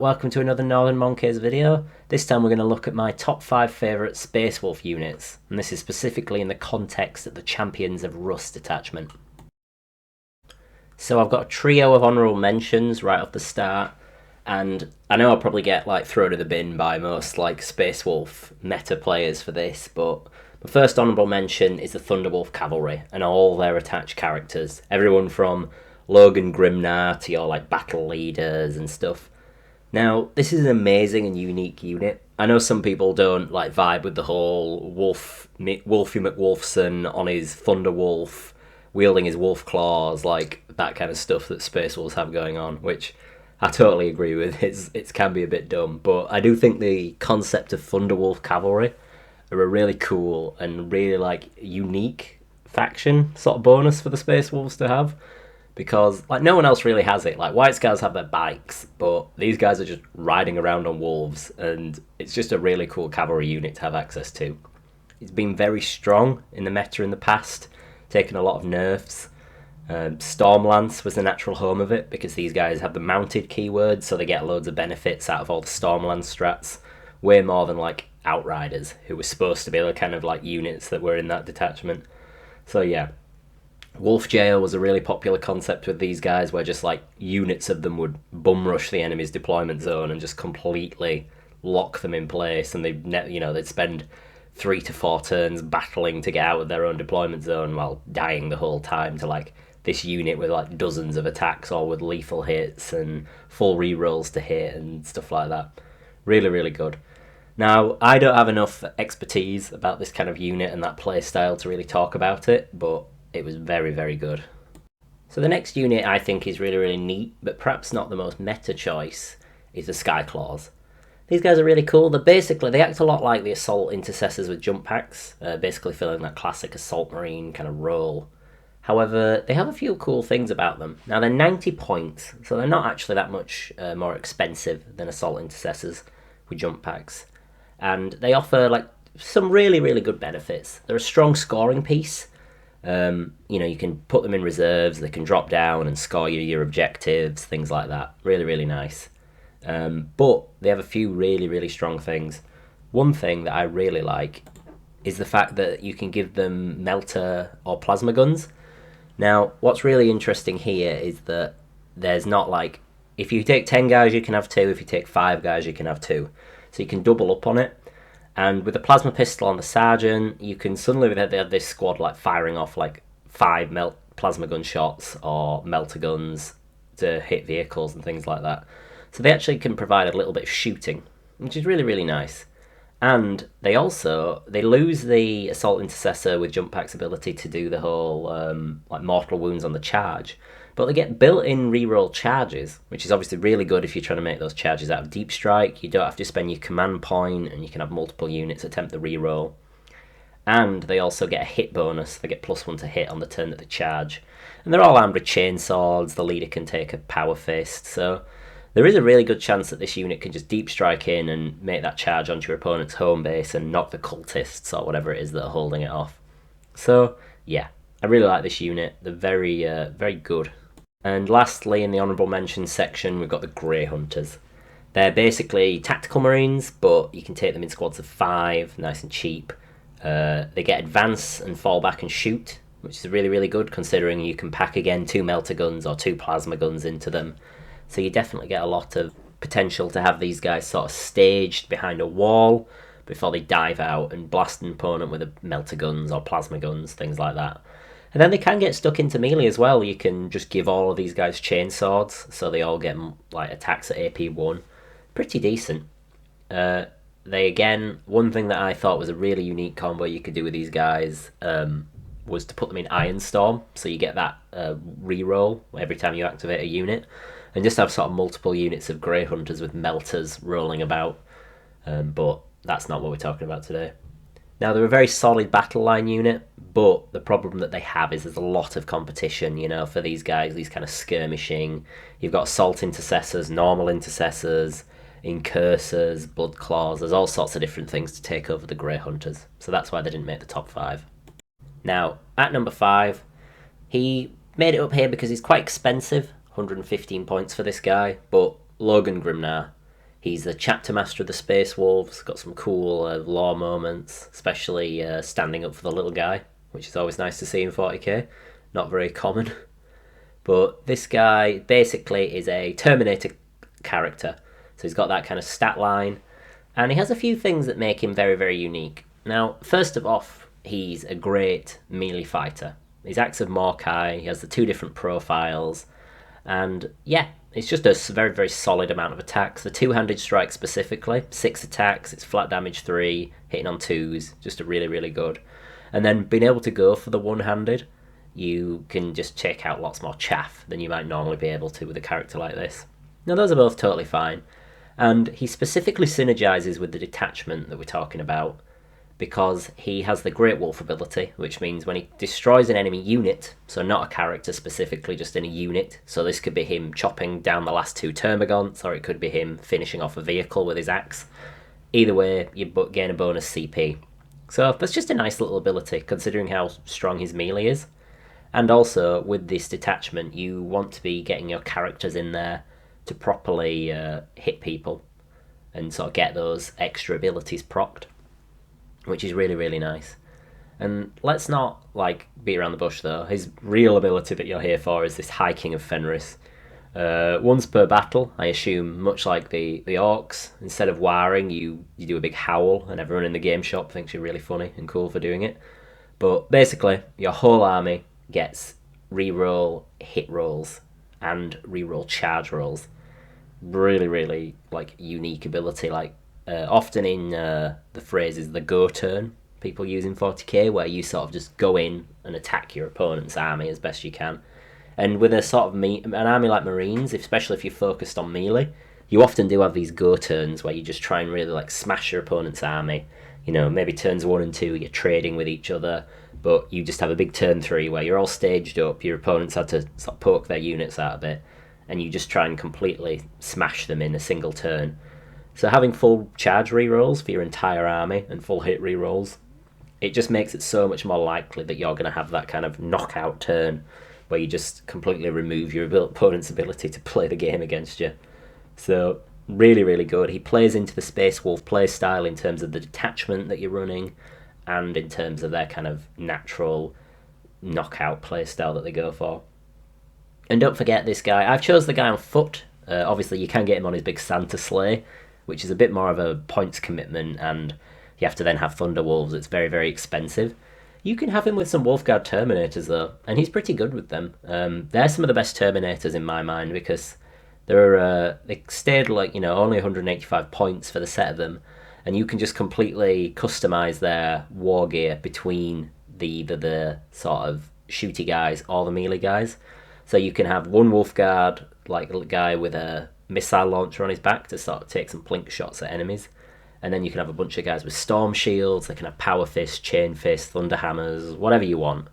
Welcome to another Northern Monkeys video. This time we're going to look at my top 5 favourite Space Wolf units, and this is specifically in the context of the Champions of Russ detachment. So I've got a trio of honourable mentions right off the start, and I know I'll probably get thrown in the bin by most Space Wolf meta players for this, but the first honourable mention is the Thunderwolf Cavalry and all their attached characters. Everyone from Logan Grimnar to your battle leaders and stuff. Now, this is an amazing and unique unit. I know some people don't vibe with the whole Wolfie McWolfson on his Thunderwolf, wielding his wolf claws, that kind of stuff that Space Wolves have going on, which I totally agree with. It can be a bit dumb, but I do think the concept of Thunderwolf Cavalry are a really cool and really unique faction sort of bonus for the Space Wolves to have. Because no one else really has it. White Scars have their bikes, but these guys are just riding around on wolves, and it's just a really cool cavalry unit to have access to. It's been very strong in the meta in the past, taken a lot of nerfs. Stormlance was the natural home of it, because these guys have the mounted keyword, so they get loads of benefits out of all the Stormlance strats, way more than Outriders, who were supposed to be the kind of units that were in that detachment. So yeah. Wolf Jail was a really popular concept with these guys, where just units of them would bum rush the enemy's deployment zone and just completely lock them in place, and they'd spend 3 to 4 turns battling to get out of their own deployment zone while dying the whole time to this unit with dozens of attacks, all with lethal hits and full rerolls to hit and stuff like that. Really, really good. Now, I don't have enough expertise about this kind of unit and that playstyle to really talk about it, but it was very, very good. So the next unit I think is really, really neat, but perhaps not the most meta choice, is the Skyclaws. These guys are really cool. They act a lot like the Assault Intercessors with jump packs, basically filling that classic Assault Marine kind of role. However, they have a few cool things about them. Now, they're 90 points, so they're not actually that much more expensive than Assault Intercessors with jump packs. And they offer some really, really good benefits. They're a strong scoring piece. You can put them in reserves, they can drop down and score your objectives, things like that. Really, really nice. But they have a few really, really strong things. One thing that I really like is the fact that you can give them melter or plasma guns. Now, what's really interesting here is that there's not if you take 10 guys you can have 2, if you take 5 guys you can have 2. So you can double up on it. And with a plasma pistol on the sergeant, you can suddenly have this squad firing off 5 plasma gun shots or melter guns to hit vehicles and things like that. So they actually can provide a little bit of shooting, which is really, really nice. And they lose the Assault Intercessor with jump pack's ability to do the whole mortal wounds on the charge. But they get built-in reroll charges, which is obviously really good if you're trying to make those charges out of Deep Strike. You don't have to spend your command point, and you can have multiple units attempt the reroll. And they also get a hit bonus. They get +1 to hit on the turn that they charge. And they're all armed with chainswords. The leader can take a power fist. So there is a really good chance that this unit can just Deep Strike in and make that charge onto your opponent's home base and knock the cultists or whatever it is that are holding it off. So yeah, I really like this unit. They're very, very good. And lastly, in the honourable mentions section, we've got the Grey Hunters. They're basically tactical marines, but you can take them in squads of 5, nice and cheap. They get advance and fall back and shoot, which is really, really good, considering you can pack again 2 melter guns or 2 plasma guns into them. So you definitely get a lot of potential to have these guys sort of staged behind a wall before they dive out and blast an opponent with melter guns or plasma guns, things like that. And then they can get stuck into melee as well. You can just give all of these guys chainswords, so they all get attacks at AP1. Pretty decent. One thing that I thought was a really unique combo you could do with these guys was to put them in Iron Storm, so you get that reroll every time you activate a unit, and just have sort of multiple units of Grey Hunters with melters rolling about. But that's not what we're talking about today. Now, they're a very solid battle line unit, but the problem that they have is there's a lot of competition, for these guys, these kind of skirmishing. You've got Assault Intercessors, Normal Intercessors, Incursors, Blood Claws. There's all sorts of different things to take over the Grey Hunters, so that's why they didn't make the top 5. Now, at number 5, he made it up here because he's quite expensive, 115 points for this guy, but Logan Grimnar. He's the chapter master of the Space Wolves, got some cool lore moments, especially standing up for the little guy, which is always nice to see in 40k. Not very common. But this guy basically is a Terminator character. So he's got that kind of stat line, and he has a few things that make him very, very unique. Now, first of all, he's a great melee fighter. His Axe of Morkai, he has the 2 different profiles, and yeah, it's just a very, very solid amount of attacks. The two-handed strike specifically, 6 attacks, it's flat damage 3, hitting on 2s, just a really, really good. And then being able to go for the one-handed, you can just take out lots more chaff than you might normally be able to with a character like this. Now, those are both totally fine, and he specifically synergizes with the detachment that we're talking about, because he has the Great Wolf ability, which means when he destroys an enemy unit, so not a character specifically, just in a unit, so this could be him chopping down the last 2 termagants, or it could be him finishing off a vehicle with his axe. Either way, you gain a bonus CP. So that's just a nice little ability, considering how strong his melee is. And also, with this detachment, you want to be getting your characters in there to properly hit people, and sort of get those extra abilities procced, which is really, really nice. And let's not beat around the bush though. His real ability that you're here for is this hiking of Fenris. Once per battle, I assume, much like the orcs, instead of wiring, you do a big howl, and everyone in the game shop thinks you're really funny and cool for doing it. But basically, your whole army gets reroll hit rolls and reroll charge rolls. Really, really unique ability. Often in the phrases the go turn people use in 40k, where you sort of just go in and attack your opponent's army as best you can. And with a sort of an army like Marines, especially if you're focused on melee, you often do have these go turns where you just try and really smash your opponent's army. You know, maybe turns 1 and 2 you're trading with each other, but you just have a big turn 3 where you're all staged up, your opponent's had to sort of poke their units out a bit, and you just try and completely smash them in a single turn. So having full charge rerolls for your entire army and full hit rerolls, it just makes it so much more likely that you're going to have that kind of knockout turn where you just completely remove your opponent's ability to play the game against you. So really, really good. He plays into the Space Wolf play style in terms of the detachment that you're running, and in terms of their kind of natural knockout play style that they go for. And don't forget this guy. I've chose the guy on foot. Obviously, you can get him on his big Santa sleigh, which is a bit more of a points commitment, and you have to then have Thunder Wolves. It's very, very expensive. You can have him with some Wolfguard Terminators, though, and he's pretty good with them. They're some of the best Terminators in my mind, because they stayed only 185 points for the set of them, and you can just completely customize their war gear between either the sort of shooty guys or the melee guys. So you can have one Wolfguard, a guy with a missile launcher on his back to sort of take some blink shots at enemies. And then you can have a bunch of guys with storm shields. They can have power fist, chain fist, thunder hammers, whatever you want.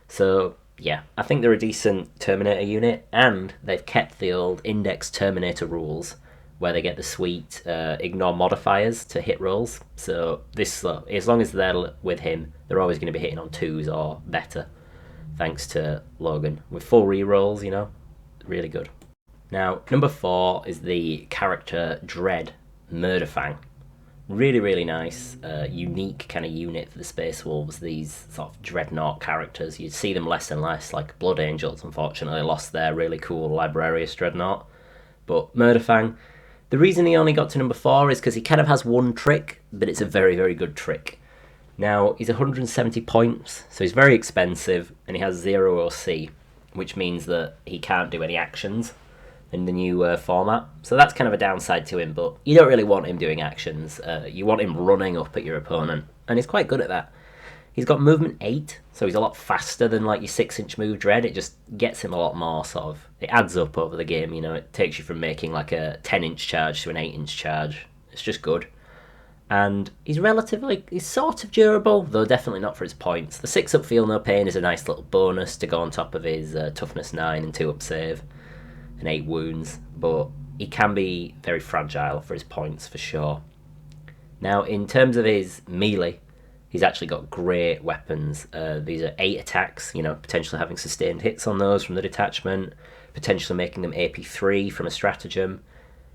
So yeah, I think they're a decent Terminator unit, and they've kept the old index Terminator rules, where they get the sweet ignore modifiers to hit rolls. So this, as long as they're with him, they're always going to be hitting on 2s or better, thanks to Logan. With full rerolls, really good. Now, number 4 is the character Dread Murderfang. Really, really nice, unique kind of unit for the Space Wolves, these sort of dreadnought characters. You see them less and less, like Blood Angels, unfortunately, lost their really cool Librarius dreadnought. But Murderfang, the reason he only got to number 4 is because he kind of has one trick, but it's a very, very good trick. Now, he's 170 points, so he's very expensive, and he has 0 OC, which means that he can't do any actions in the new format. So that's kind of a downside to him, but you don't really want him doing actions. You want him running up at your opponent, and he's quite good at that. He's got movement 8, so he's a lot faster than your 6-inch move Dread. It just gets him a lot more it adds up over the game, it takes you from making a 10-inch charge to an 8-inch charge. It's just good. And he's sort of durable, though definitely not for his points. The 6-up Feel No Pain is a nice little bonus to go on top of his Toughness 9 and 2-up Save and 8 wounds, but he can be very fragile for his points for sure. Now, in terms of his melee, he's actually got great weapons. These are 8 attacks, potentially having sustained hits on those from the detachment, potentially making them AP3 from a stratagem,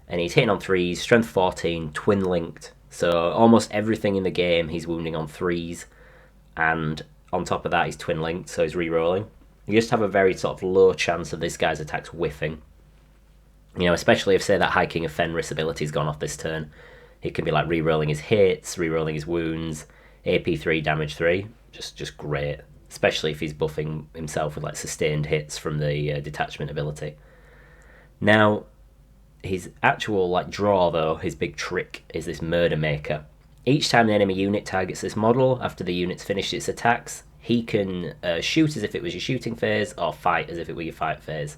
and he's hitting on 3s, strength 14, twin linked. So almost everything in the game he's wounding on 3s, and on top of that he's twin linked, so he's re-rolling. You just have a very sort of low chance of this guy's attacks whiffing. You know, especially if, say, that High King of Fenris ability's gone off this turn. He can be like re-rolling his hits, re-rolling his wounds, AP 3, damage 3. Just great. Especially if he's buffing himself with like sustained hits from the detachment ability. Now, his actual like draw though, his big trick, is this Murder Maker. Each time an enemy unit targets this model after the unit's finished its attacks, he can shoot as if it was your shooting phase, or fight as if it were your fight phase.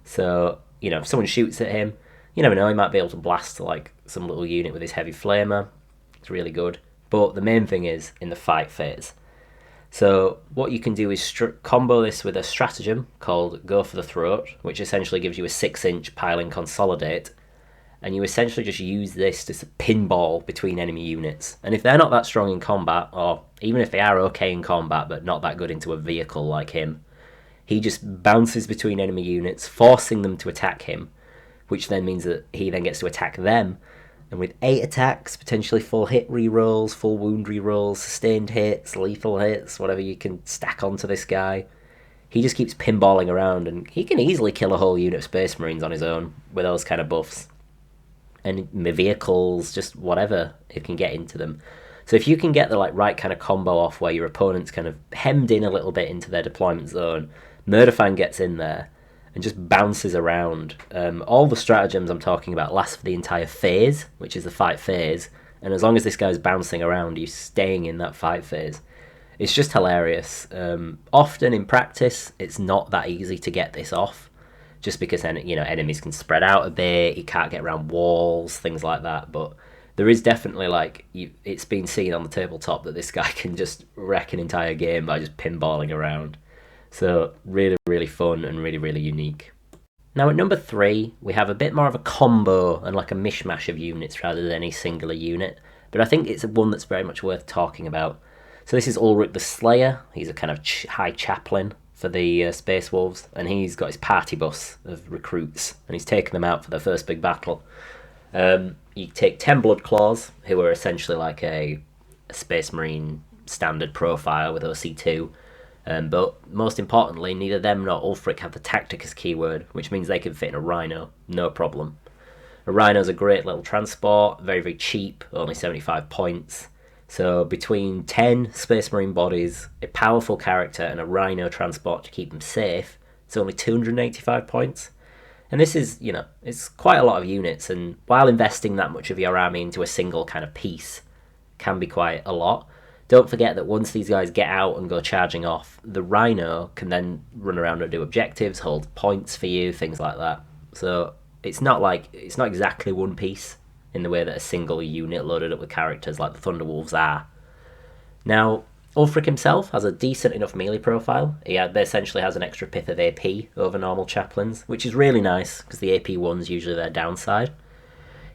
So, you know, if someone shoots at him, you never know, he might be able to blast like some little unit with his heavy flamer. It's really good. But the main thing is in the fight phase. So what you can do is combo this with a stratagem called Go for the Throat, which essentially gives you a 6-inch piling consolidate, and you essentially just use this to pinball between enemy units. And if they're not that strong in combat, or even if they are okay in combat but not that good into a vehicle like him, he just bounces between enemy units, forcing them to attack him, which then means that he then gets to attack them. And with 8 attacks, potentially full hit rerolls, full wound rerolls, sustained hits, lethal hits, whatever you can stack onto this guy, he just keeps pinballing around, and he can easily kill a whole unit of Space Marines on his own with those kind of buffs. And vehicles, just whatever, it can get into them. So if you can get the like right kind of combo off where your opponent's kind of hemmed in a little bit into their deployment zone, Murderfang gets in there and just bounces around. All the stratagems I'm talking about last for the entire phase, which is the fight phase, and as long as this guy's bouncing around, he's staying in that fight phase. It's just hilarious. Often in practice, it's not that easy to get this off, just because enemies can spread out a bit, you can't get around walls, things like that, but there is definitely, it's been seen on the tabletop that this guy can just wreck an entire game by just pinballing around. So really, really fun and really, really unique. Now at number 3, we have a bit more of a combo and like a mishmash of units rather than any singular unit, but I think it's one that's very much worth talking about. So this is Ulrich the Slayer. He's a kind of high chaplain for the Space Wolves, and he's got his party bus of recruits, and he's taken them out for their first big battle. You take 10 Blood Claws, who are essentially like a Space Marine standard profile with OC2, but most importantly, neither them nor Ulfric have the Tacticus keyword, which means they can fit in a Rhino, no problem. A Rhino's a great little transport, very, very cheap, only 75 points. So between 10 Space Marine bodies, a powerful character, and a Rhino transport to keep them safe, it's only 285 points. And this is, it's quite a lot of units, and while investing that much of your army into a single kind of piece can be quite a lot, don't forget that once these guys get out and go charging off, the Rhino can then run around and do objectives, hold points for you, things like that. So it's not exactly one piece in the way that a single unit loaded up with characters like the Thunderwolves are. Now, Ulfric himself has a decent enough melee profile. He essentially has an extra pip of AP over normal chaplains, which is really nice, because the AP one's usually their downside.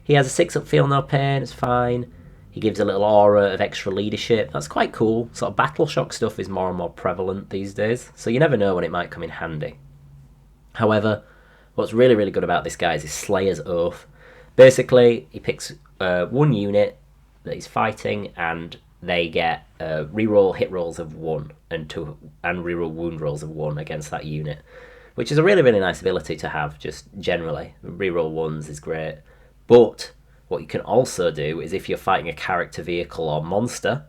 He has a 6-up Feel No Pain, it's fine. He gives a little aura of extra leadership, that's quite cool. Sort of battle shock stuff is more and more prevalent these days, so you never know when it might come in handy. However, what's really, really good about this guy is his Slayer's Oath. Basically, he picks one unit that he's fighting, and they get reroll hit rolls of 1 and reroll wound rolls of 1 against that unit, which is a really, really nice ability to have, just generally. Reroll 1s is great. But what you can also do is if you're fighting a character, vehicle, or monster,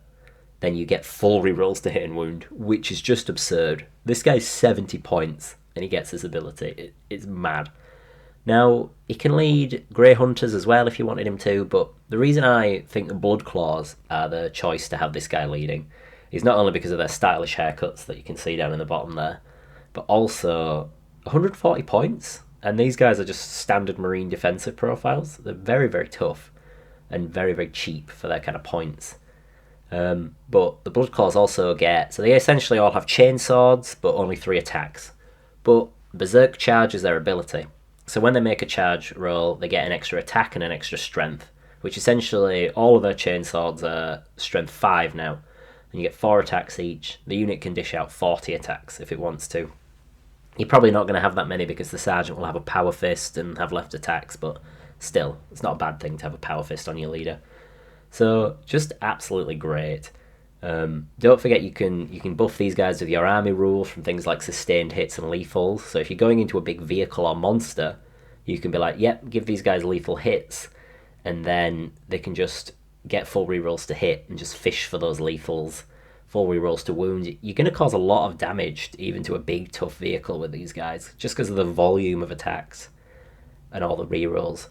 then you get full rerolls to hit and wound, which is just absurd. This guy's 70 points, and he gets this ability. It's mad. Now, he can lead Grey Hunters as well if you wanted him to, but the reason I think the Blood Claws are the choice to have this guy leading is not only because of their stylish haircuts that you can see down in the bottom there, but also 140 points, and these guys are just standard Marine defensive profiles. They're very, very tough and very, very cheap for their kind of points. But the Blood Claws also so they essentially all have chain swords, but only 3 attacks. But Berserk Charge is their ability. So when they make a charge roll, they get an extra attack and an extra strength, which essentially all of their chain swords are strength 5 now, and you get 4 attacks each. The unit can dish out 40 attacks if it wants to. You're probably not going to have that many because the sergeant will have a power fist and have left attacks, but still, it's not a bad thing to have a power fist on your leader. So just absolutely great. Don't forget you can buff these guys with your army rules from things like sustained hits and lethals. So if you're going into a big vehicle or monster, you can be like, yep, give these guys lethal hits, and then they can just get full rerolls to hit and just fish for those lethals, full rerolls to wound. You're going to cause a lot of damage even to a big tough vehicle with these guys, just because of the volume of attacks and all the rerolls.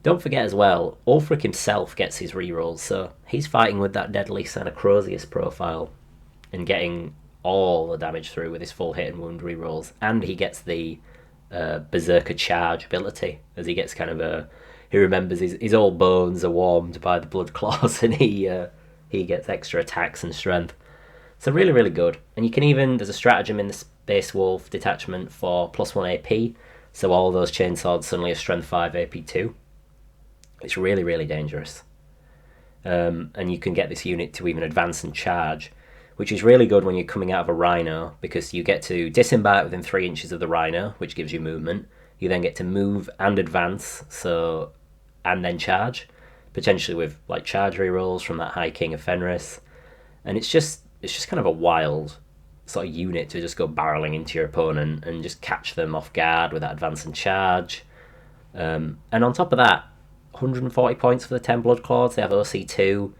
Don't forget as well, Ulfric himself gets his rerolls, so he's fighting with that deadly Santa Crozius profile and getting all the damage through with his full hit and wound rerolls, and he gets the Berserker Charge ability, as he gets kind of he remembers his old bones are warmed by the blood claws, and he gets extra attacks and strength. So really, really good. And you can even, there's a stratagem in the Space Wolf detachment for +1 AP, so all those chainswords suddenly are strength 5 AP 2. It's really, really dangerous. And you can get this unit to even advance and charge, which is really good when you're coming out of a rhino, because you get to disembark within 3 inches of the rhino, which gives you movement. You then get to move and advance, and then charge, potentially with like charge rerolls from that High King of Fenris. And it's just kind of a wild sort of unit to just go barreling into your opponent and just catch them off guard with that advance and charge. And on top of that, 140 points for the 10 Blood Claws. They have OC2.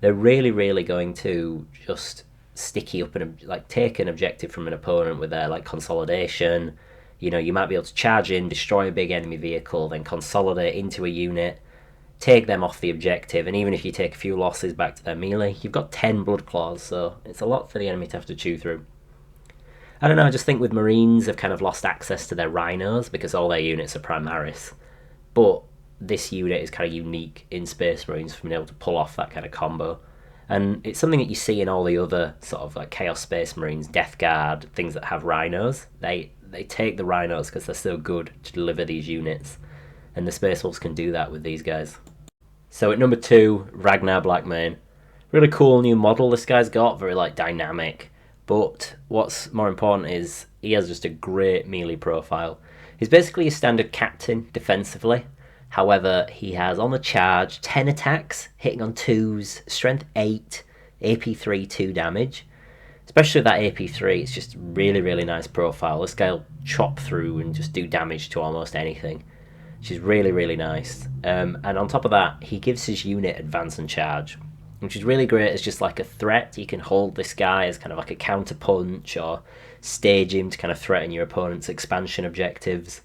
They're really, really going to just sticky up and like take an objective from an opponent with their like consolidation. You know, you might be able to charge in, destroy a big enemy vehicle, then consolidate into a unit, take them off the objective, and even if you take a few losses back to their melee, you've got 10 Blood Claws, so it's a lot for the enemy to have to chew through. I don't know, I just think with Marines, they've kind of lost access to their Rhinos because all their units are Primaris. But this unit is kind of unique in Space Marines for being able to pull off that kind of combo. And it's something that you see in all the other sort of like Chaos Space Marines, Death Guard, things that have Rhinos. They take the Rhinos because they're so good to deliver these units. And the Space Wolves can do that with these guys. So at number 2, Ragnar Blackmane. Really cool new model this guy's got, very like dynamic. But what's more important is he has just a great melee profile. He's basically a standard captain defensively. However, he has on the charge 10 attacks, hitting on 2s, strength 8, AP 3, 2 damage. Especially with that AP 3, it's just really, really nice profile. This guy will chop through and just do damage to almost anything, which is really, really nice. And on top of that, he gives his unit advance and charge, which is really great as just like a threat. You can hold this guy as kind of like a counter punch or stage him to kind of threaten your opponent's expansion objectives,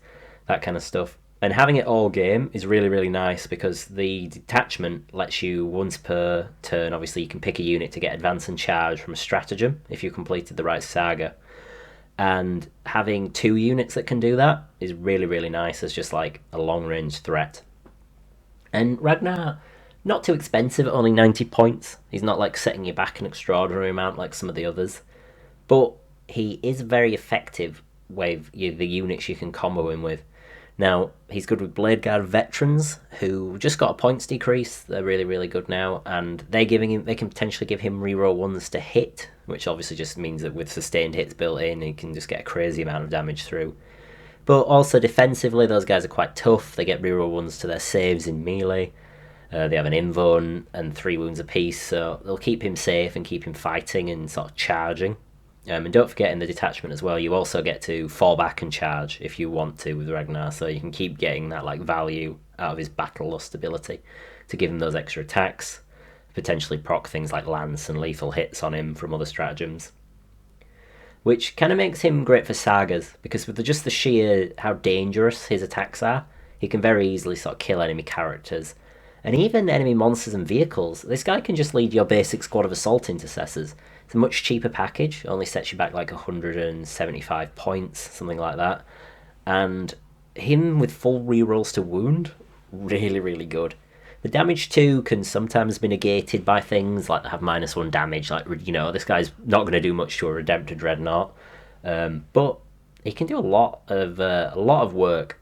that kind of stuff. And having it all game is really, really nice because the detachment lets you once per turn, obviously you can pick a unit to get advance and charge from a stratagem if you completed the right saga. And having 2 units that can do that is really, really nice as just like a long-range threat. And Ragnar, not too expensive at only 90 points. He's not like setting you back an extraordinary amount like some of the others. But he is very effective with the units you can combo him with. Now, he's good with Blade Guard veterans who just got a points decrease. They're really, really good now, and they can potentially give him reroll 1s to hit, which obviously just means that with sustained hits built in, he can just get a crazy amount of damage through. But also defensively, those guys are quite tough. They get reroll 1s to their saves in melee. They have an invuln and 3 wounds apiece, so they'll keep him safe and keep him fighting and sort of charging. And don't forget in the detachment as well, you also get to fall back and charge if you want to with Ragnar, so you can keep getting that like value out of his battle lust ability to give him those extra attacks, potentially proc things like lance and lethal hits on him from other stratagems, which kind of makes him great for sagas because with just the sheer how dangerous his attacks are, he can very easily sort of kill enemy characters and even enemy monsters and vehicles. This guy can just lead your basic squad of assault intercessors. It's a much cheaper package, only sets you back like 175 points, something like that. And him with full rerolls to wound, really, really good. The damage too can sometimes be negated by things like they have -1 damage, like, you know, this guy's not going to do much to a Redempted Dreadnought. But he can do a lot of work.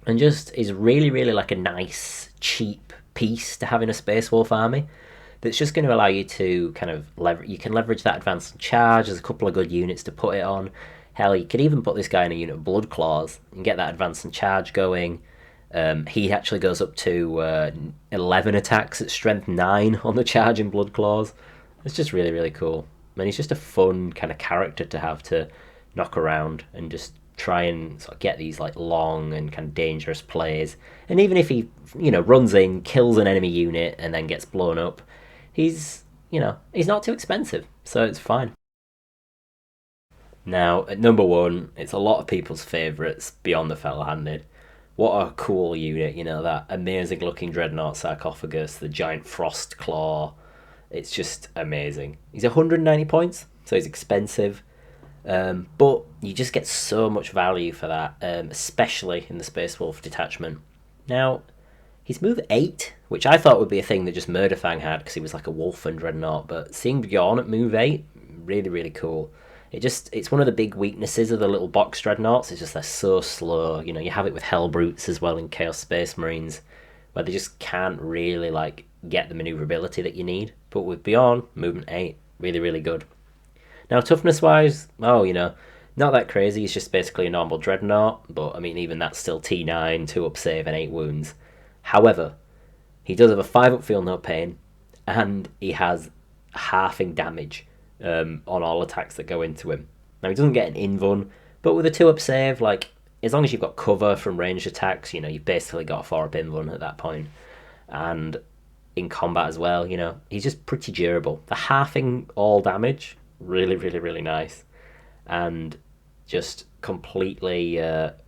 And just is really, really like a nice, cheap piece to have in a Space Wolf army. That's just going to allow you to kind of you can leverage that advance and charge. There's a couple of good units to put it on. Hell, you could even put this guy in a unit of Blood Claws and get that advance and charge going. He actually goes up to 11 attacks at strength 9 on the charging blood claws. It's just really, really cool. And he's just a fun kind of character to have to knock around and just try and sort of get these like long and kind of dangerous plays. And even if he, runs in, kills an enemy unit, and then gets blown up, he's not too expensive, so it's fine. Now, at number 1, it's a lot of people's favourites, Beyond the Fell-Handed. What a cool unit, that amazing looking Dreadnought sarcophagus, the giant frost claw. It's just amazing. He's 190 points, so he's expensive. But you just get so much value for that, especially in the Space Wolf detachment. Now, he's move 8, which I thought would be a thing that just Murderfang had because he was like a wolf and dreadnought, but seeing Bjorn at move 8, really, really cool. It's one of the big weaknesses of the little box dreadnoughts. It's just they're so slow. You have it with Hellbrutes as well in Chaos Space Marines, where they just can't really like get the maneuverability that you need. But with Bjorn, movement 8, really, really good. Now, toughness-wise, not that crazy. He's just basically a normal dreadnought, but I mean, even that's still T9, 2-up save, and 8 wounds. However, he does have a 5-up feel no pain, and he has halving damage on all attacks that go into him. Now, he doesn't get an invuln, but with a 2-up save, like, as long as you've got cover from ranged attacks, you've basically got a 4-up invuln at that point. And in combat as well, he's just pretty durable. The halving all damage, really, really, really nice. And just completely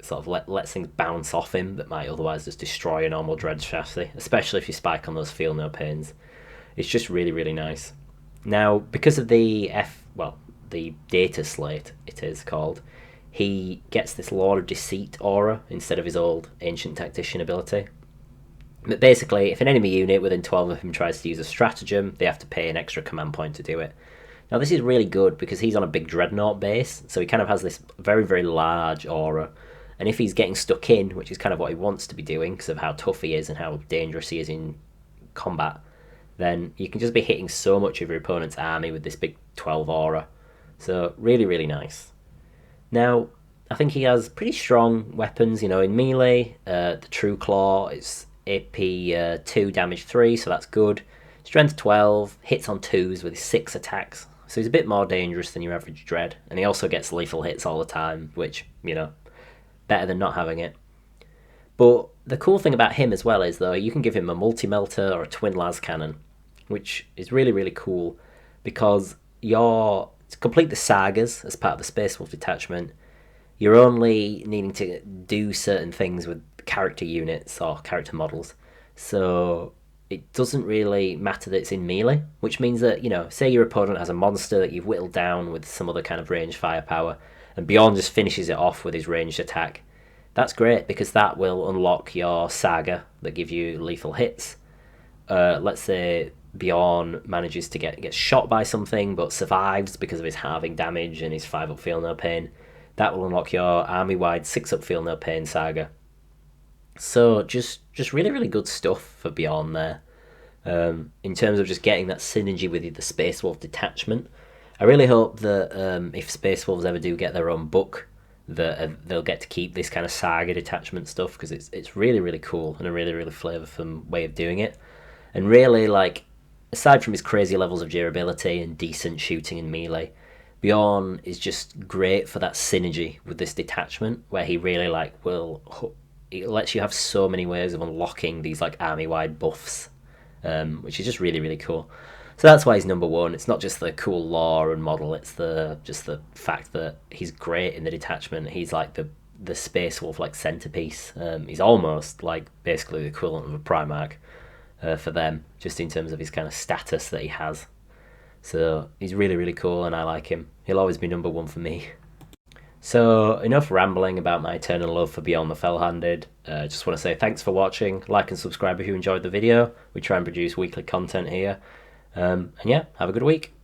sort of lets things bounce off him that might otherwise just destroy a normal Dread chassis, especially if you spike on those feel no pains. It's just really, really nice. Now, because of the data slate, it is called, he gets this Lord of Deceit aura instead of his old Ancient Tactician ability. But basically, if an enemy unit within 12 of him tries to use a stratagem, they have to pay an extra command point to do it. Now, this is really good because he's on a big dreadnought base, so he kind of has this very, very large aura. And if he's getting stuck in, which is kind of what he wants to be doing because of how tough he is and how dangerous he is in combat, then you can just be hitting so much of your opponent's army with this big 12 aura. So, really, really nice. Now, I think he has pretty strong weapons, in melee. The True Claw is AP 2, damage 3, so that's good. Strength 12, hits on 2s with his 6 attacks. So he's a bit more dangerous than your average Dread. And he also gets lethal hits all the time, which, better than not having it. But the cool thing about him as well is, though, you can give him a multi-melter or a twin las cannon, which is really, really cool because to complete the sagas as part of the Space Wolf detachment, you're only needing to do certain things with character units or character models. So it doesn't really matter that it's in melee, which means that, say your opponent has a monster that you've whittled down with some other kind of ranged firepower, and Bjorn just finishes it off with his ranged attack. That's great, because that will unlock your saga that give you lethal hits. Let's say Bjorn manages to get shot by something, but survives because of his halving damage and his 5-up feel no pain. That will unlock your army-wide 6-up feel no pain saga. So just really, really good stuff for Bjorn there. In terms of just getting that synergy with the Space Wolf detachment, I really hope that if Space Wolves ever do get their own book, that they'll get to keep this kind of saga detachment stuff, because it's really, really cool and a really, really flavourful way of doing it. And really, like, aside from his crazy levels of durability and decent shooting in melee, Bjorn is just great for that synergy with this detachment, where he really it lets you have so many ways of unlocking these like army-wide buffs, which is just really, really cool. So that's why he's number 1. It's not just the cool lore and model, it's just the fact that he's great in the detachment. He's like the Space Wolf like centerpiece. He's almost like basically the equivalent of a Primarch for them, just in terms of his kind of status that he has. So he's really, really cool, and I like him. He'll always be number 1 for me. So, enough rambling about my eternal love for Beyond the Fell-Handed. Just want to say thanks for watching. Like and subscribe if you enjoyed the video. We try and produce weekly content here. And yeah, have a good week.